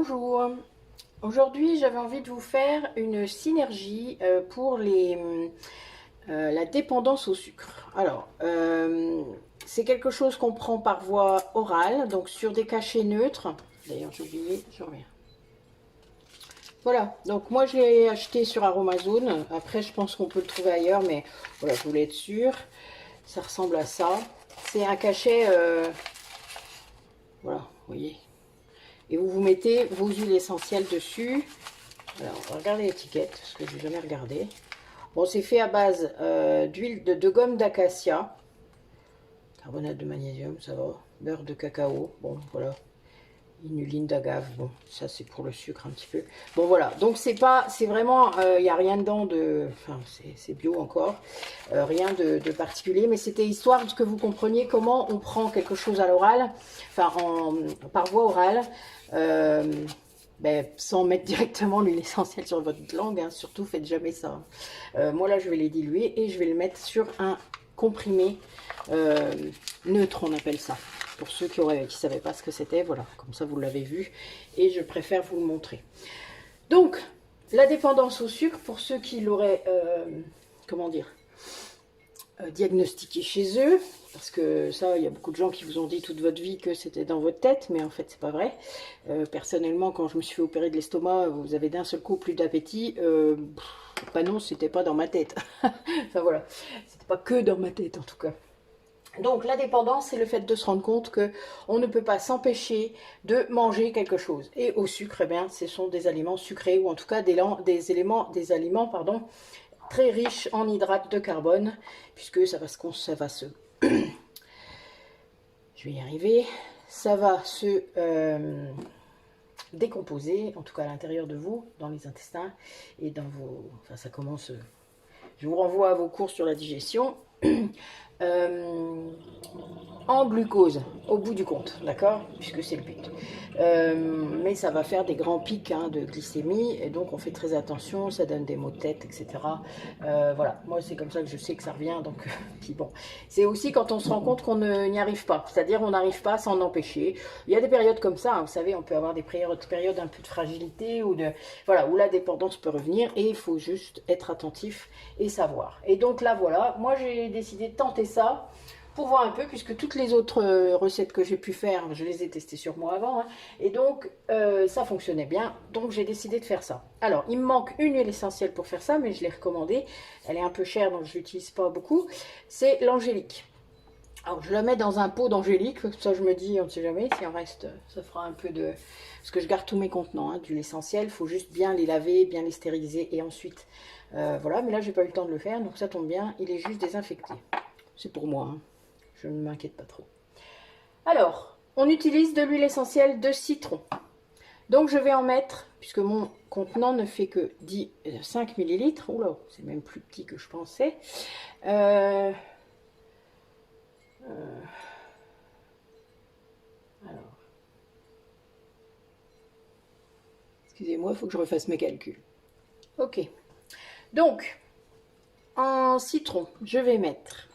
Bonjour, aujourd'hui j'avais envie de vous faire une synergie pour la dépendance au sucre. Alors, c'est quelque chose qu'on prend par voie orale, donc sur des cachets neutres. D'ailleurs j'ai oublié, je reviens. Voilà, donc moi je l'ai acheté sur Aromazone. Après je pense qu'on peut le trouver ailleurs, mais voilà, je voulais être sûre. Ça ressemble à ça. C'est un cachet, voilà, vous voyez. Et vous mettez vos huiles essentielles dessus. Alors, on va regarder l'étiquette, parce que je n'ai jamais regardé. Bon, c'est fait à base d'huile de gomme d'acacia, carbonate de magnésium, ça va, beurre de cacao, bon, voilà, inuline d'agave, bon, ça c'est pour le sucre un petit peu. Bon, voilà, donc c'est vraiment, il n'y a rien dedans de, enfin, c'est bio encore, rien de particulier, mais c'était histoire que vous compreniez comment on prend quelque chose à l'oral, enfin, par voie orale, sans mettre directement l'huile essentielle sur votre langue, hein, surtout faites jamais ça. Moi là je vais les diluer et je vais le mettre sur un comprimé neutre, on appelle ça. Pour ceux qui ne savaient pas ce que c'était, voilà, comme ça vous l'avez vu et je préfère vous le montrer. Donc la dépendance au sucre, pour ceux qui l'auraient, comment dire, diagnostiqué chez eux, parce que ça, il y a beaucoup de gens qui vous ont dit toute votre vie que c'était dans votre tête, mais en fait, c'est pas vrai. Personnellement, quand je me suis fait opérer de l'estomac, vous avez d'un seul coup plus d'appétit. Bah non, c'était pas dans ma tête. Enfin voilà, c'était pas que dans ma tête en tout cas. Donc la dépendance, c'est le fait de se rendre compte que on ne peut pas s'empêcher de manger quelque chose. Et au sucre, eh bien, ce sont des aliments sucrés, ou en tout cas des aliments, pardon, très riches en hydrates de carbone, puisque ça va se je vais y arriver, ça va se décomposer, en tout cas à l'intérieur de vous, dans les intestins et dans vos, enfin ça commence, je vous renvoie à vos cours sur la digestion. En glucose au bout du compte, d'accord, puisque c'est le but. Mais ça va faire des grands pics hein, de glycémie, et donc on fait très attention, ça donne des maux de tête, etc. Voilà, moi c'est comme ça que je sais que ça revient, donc puis bon. C'est aussi quand on se rend compte qu'on n'y arrive pas, c'est-à-dire on n'arrive pas à s'en empêcher. Il y a des périodes comme ça, hein, vous savez, on peut avoir des périodes un peu de fragilité, ou de voilà, où la dépendance peut revenir, et il faut juste être attentif et savoir. Et donc là voilà, moi j'ai décidé de tenter ça, pour voir un peu, puisque toutes les autres recettes que j'ai pu faire, je les ai testées sur moi avant, hein, et donc ça fonctionnait bien, donc j'ai décidé de faire ça. Alors, il me manque une huile essentielle pour faire ça, mais je l'ai recommandée, elle est un peu chère, donc je l'utilise pas beaucoup, c'est l'angélique. Alors, je la mets dans un pot d'angélique, ça je me dis, on ne sait jamais, s'il en reste, ça fera un peu de... Parce que je garde tous mes contenants hein, d'huile essentielle, il faut juste bien les laver, bien les stériliser, et ensuite, voilà, mais là j'ai pas eu le temps de le faire, donc ça tombe bien, il est juste désinfecté. C'est pour moi, hein. Je ne m'inquiète pas trop. Alors, on utilise de l'huile essentielle de citron. Donc je vais en mettre, puisque mon contenant ne fait que 5 ml. Oula, c'est même plus petit que je pensais. Alors, excusez-moi, il faut que je refasse mes calculs. Ok. Donc, en citron, je vais mettre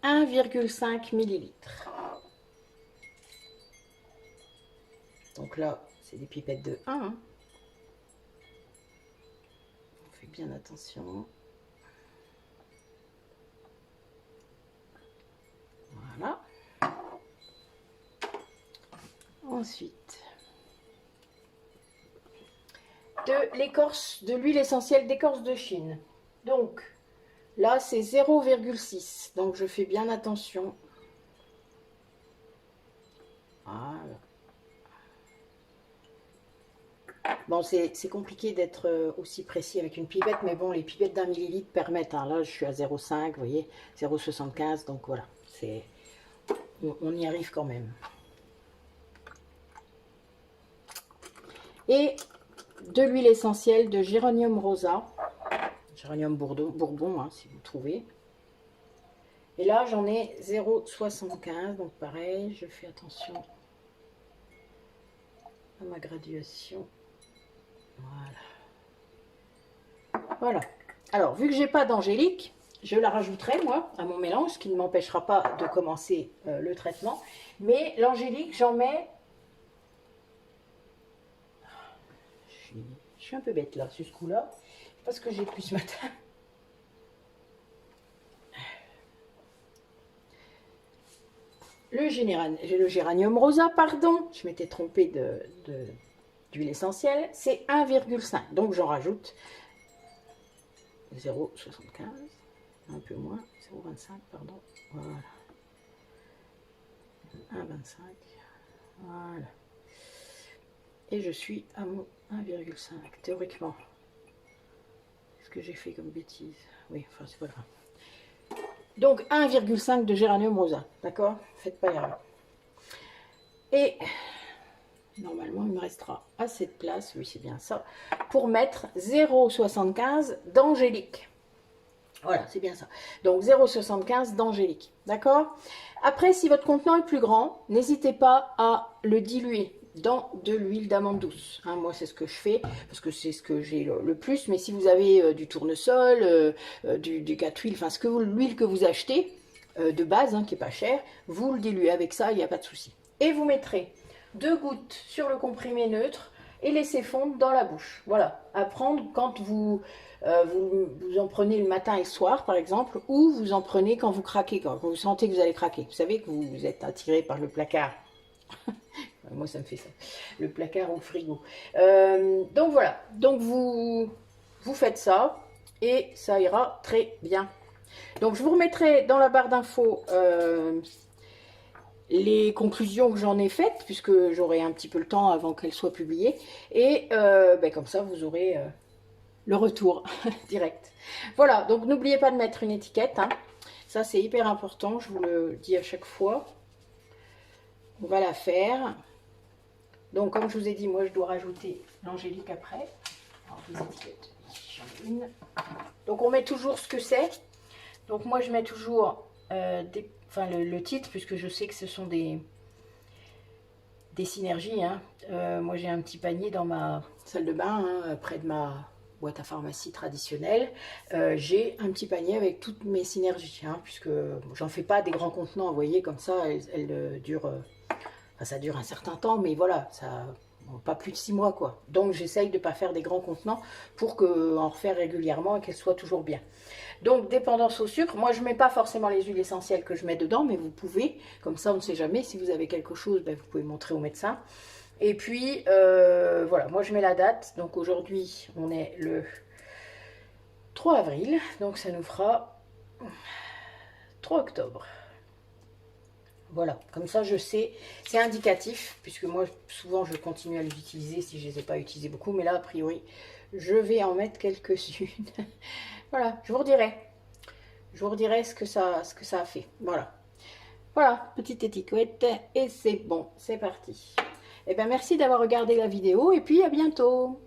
1,5 ml. Donc là, c'est des pipettes de 1. Hein. On fait bien attention. Voilà. Ensuite, de l'écorce, de l'huile essentielle d'écorce de Chine. Donc, là, c'est 0,6. Donc, je fais bien attention. Voilà. Bon, c'est compliqué d'être aussi précis avec une pipette, mais bon, les pipettes d'1 millilitre permettent. Hein. Là, je suis à 0,5, vous voyez, 0,75, donc voilà, on y arrive quand même. Et de l'huile essentielle de Géranium rosa, Géranium bourbon, hein, si vous trouvez. Et là, j'en ai 0,75, donc pareil, je fais attention à ma graduation. Voilà. Voilà. Alors, vu que j'ai pas d'angélique, je la rajouterai, moi, à mon mélange, ce qui ne m'empêchera pas de commencer le traitement. Mais l'angélique, j'en mets je suis un peu bête là, sur ce coup-là. Parce que j'ai pris ce matin. Le géranium rosa, pardon. Je m'étais trompée d'huile essentielle. C'est 1,5. Donc j'en rajoute 0,75. Un peu moins. 0,25, pardon. Voilà. 1,25. Voilà. Et je suis à mon 1,5 théoriquement. Qu'est-ce que j'ai fait comme bêtise? Oui, enfin c'est pas grave. Donc 1,5 de géranium rosa, d'accord? Faites pas l'erreur. Et normalement il me restera assez de place, oui c'est bien ça, pour mettre 0,75 d'angélique. Voilà, c'est bien ça. Donc 0,75 d'angélique, d'accord? Après, si votre contenant est plus grand, n'hésitez pas à le diluer dans de l'huile d'amande douce. Hein, moi, c'est ce que je fais, parce que c'est ce que j'ai le plus. Mais si vous avez du tournesol, du 4 huiles, enfin l'huile que vous achetez, de base, hein, qui n'est pas chère, vous le diluez avec ça, il n'y a pas de souci. Et vous mettrez 2 gouttes sur le comprimé neutre et laissez fondre dans la bouche. Voilà, à prendre quand vous en prenez le matin et le soir, par exemple, ou vous en prenez quand vous craquez, quand vous sentez que vous allez craquer. Vous savez que vous êtes attiré par le placard. Moi, ça me fait ça. Le placard ou le frigo. Donc voilà. Donc vous faites ça et ça ira très bien. Donc je vous remettrai dans la barre d'infos les conclusions que j'en ai faites, puisque j'aurai un petit peu le temps avant qu'elles soient publiées. Et comme ça, vous aurez le retour direct. Voilà. Donc n'oubliez pas de mettre une étiquette. Hein. Ça, c'est hyper important. Je vous le dis à chaque fois. On va la faire. Donc, comme je vous ai dit, moi, je dois rajouter l'angélique après. Alors, les étiquettes, j'en ai une. Donc, on met toujours ce que c'est. Donc, moi, je mets toujours le titre, puisque je sais que ce sont des synergies. Hein. Moi, j'ai un petit panier dans ma salle de bain, hein, près de ma boîte à pharmacie traditionnelle. J'ai un petit panier avec toutes mes synergies, hein, puisque j'en fais pas des grands contenants, vous voyez, comme ça, elles durent... Enfin, ça dure un certain temps, mais voilà, ça pas plus de 6 mois, quoi. Donc, j'essaye de ne pas faire des grands contenants pour en refaire régulièrement et qu'elles soient toujours bien. Donc, dépendance au sucre. Moi, je ne mets pas forcément les huiles essentielles que je mets dedans, mais vous pouvez. Comme ça, on ne sait jamais. Si vous avez quelque chose, vous pouvez montrer au médecin. Et puis, voilà, moi, je mets la date. Donc, aujourd'hui, on est le 3 avril. Donc, ça nous fera 3 octobre. Voilà, comme ça je sais, c'est indicatif, puisque moi souvent je continue à les utiliser si je ne les ai pas utilisés beaucoup, mais là a priori je vais en mettre quelques-unes. Voilà, je vous redirai ce que ça a fait. Voilà, petite étiquette et c'est bon, c'est parti. Et bien merci d'avoir regardé la vidéo et puis à bientôt.